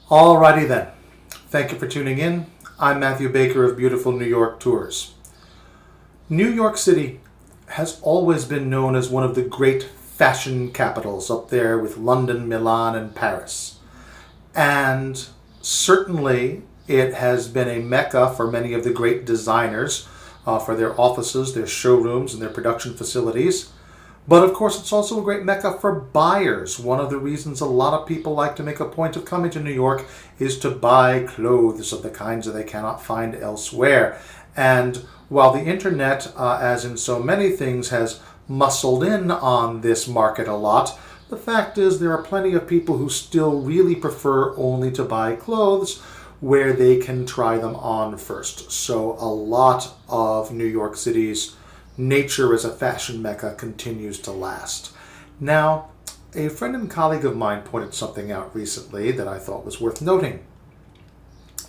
Alrighty then. Thank you for tuning in. I'm Matthew Baker of Beautiful New York Tours. New York City has always been known as one of the great fashion capitals, up there with London, Milan, and Paris. And certainly it has been a mecca for many of the great designers for their offices, their showrooms, and their production facilities. But of course, it's also a great mecca for buyers. One of the reasons a lot of people like to make a point of coming to New York is to buy clothes of the kinds that they cannot find elsewhere. And while the internet, as in so many things, has muscled in on this market a lot, the fact is there are plenty of people who still really prefer only to buy clothes where they can try them on first. So a lot of New York City's nature as a fashion mecca continues to last. Now, a friend and colleague of mine pointed something out recently that I thought was worth noting.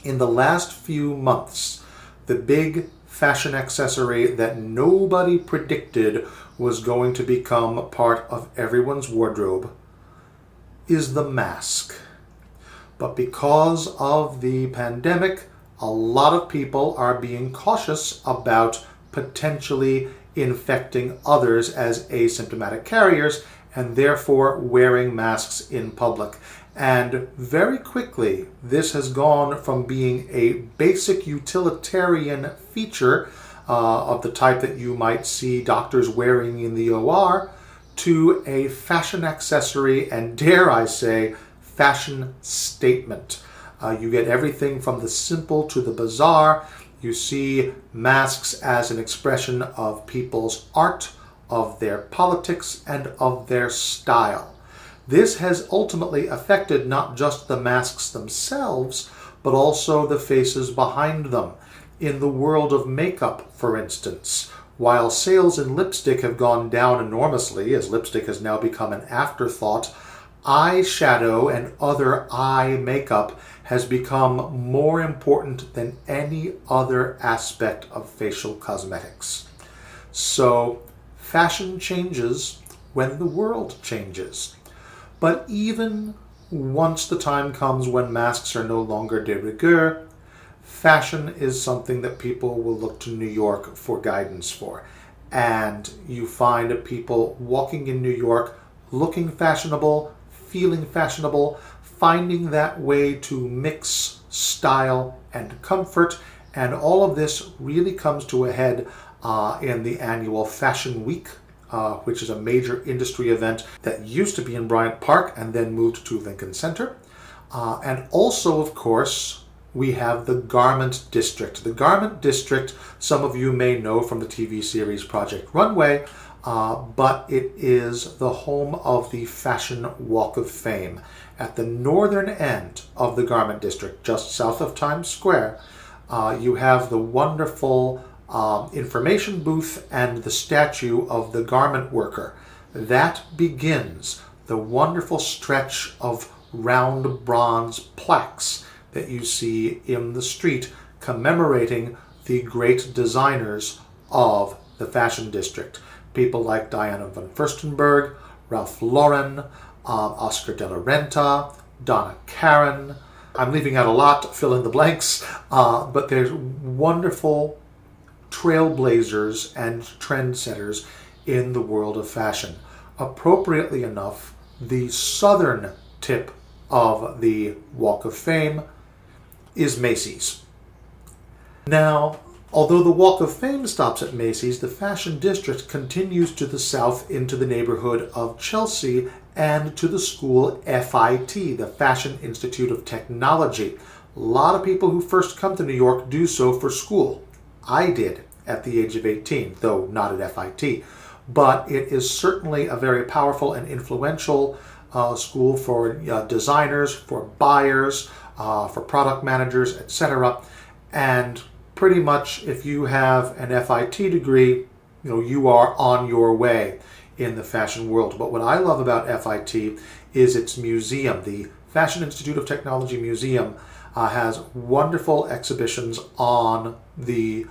In the last few months, the big fashion accessory that nobody predicted was going to become part of everyone's wardrobe is the mask. But because of the pandemic, a lot of people are being cautious about potentially infecting others as asymptomatic carriers and therefore wearing masks in public. And very quickly, this has gone from being a basic utilitarian feature of the type that you might see doctors wearing in the OR to a fashion accessory and, dare I say, fashion statement. You get everything from the simple to the bizarre. You see masks as an expression of people's art, of their politics, and of their style. This has ultimately affected not just the masks themselves, but also the faces behind them. In the world of makeup, for instance, while sales in lipstick have gone down enormously, as lipstick has now become an afterthought, eyeshadow and other eye makeup has become more important than any other aspect of facial cosmetics. So fashion changes when the world changes. But even once the time comes when masks are no longer de rigueur, fashion is something that people will look to New York for guidance for. And you find people walking in New York looking fashionable, feeling fashionable, finding that way to mix style and comfort. And all of this really comes to a head in the annual Fashion Week, which is a major industry event that used to be in Bryant Park and then moved to Lincoln Center. And also, of course, we have the Garment District. The Garment District, some of you may know from the TV series Project Runway, but it is the home of the Fashion Walk of Fame. At the northern end of the Garment District, just south of Times Square, you have the wonderful information booth and the statue of the garment worker. That begins the wonderful stretch of round bronze plaques that you see in the street commemorating the great designers of the Fashion District. People like Diana von Furstenberg, Ralph Lauren, Oscar de la Renta, Donna Karan. I'm leaving out a lot, fill in the blanks, but there's wonderful trailblazers and trendsetters in the world of fashion. Appropriately enough, the southern tip of the Walk of Fame is Macy's. Now, although the Walk of Fame stops at Macy's, the Fashion District continues to the south into the neighborhood of Chelsea and to the school FIT, the Fashion Institute of Technology. A lot of people who first come to New York do so for school. I did at the age of 18, though not at FIT. But it is certainly a very powerful and influential school for designers, for buyers, for product managers, etc. And pretty much if you have an FIT degree, you are on your way in the fashion world. But what I love about FIT is its museum. The Fashion Institute of Technology Museum has wonderful exhibitions on the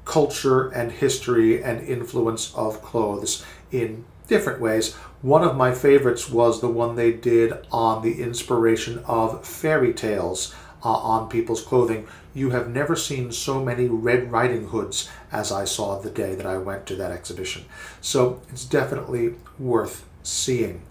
culture and history and influence of clothes in different ways. One of my favorites was the one they did on the inspiration of fairy tales on people's clothing. You have never seen so many Red Riding Hoods as I saw the day that I went to that exhibition. So it's definitely worth seeing.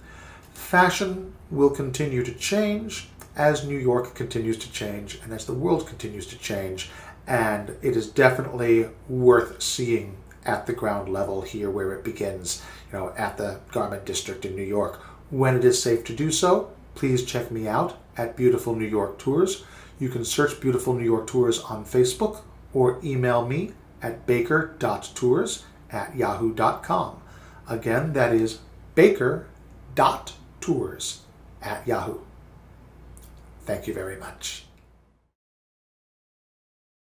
Fashion will continue to change as New York continues to change and as the world continues to change. And it is definitely worth seeing at the ground level here where it begins, at the Garment District in New York. When it is safe to do so, please check me out at Beautiful New York Tours. You can search Beautiful New York Tours on Facebook or email me at baker.tours@yahoo.com. Again, that is baker.tours@yahoo. Thank you very much.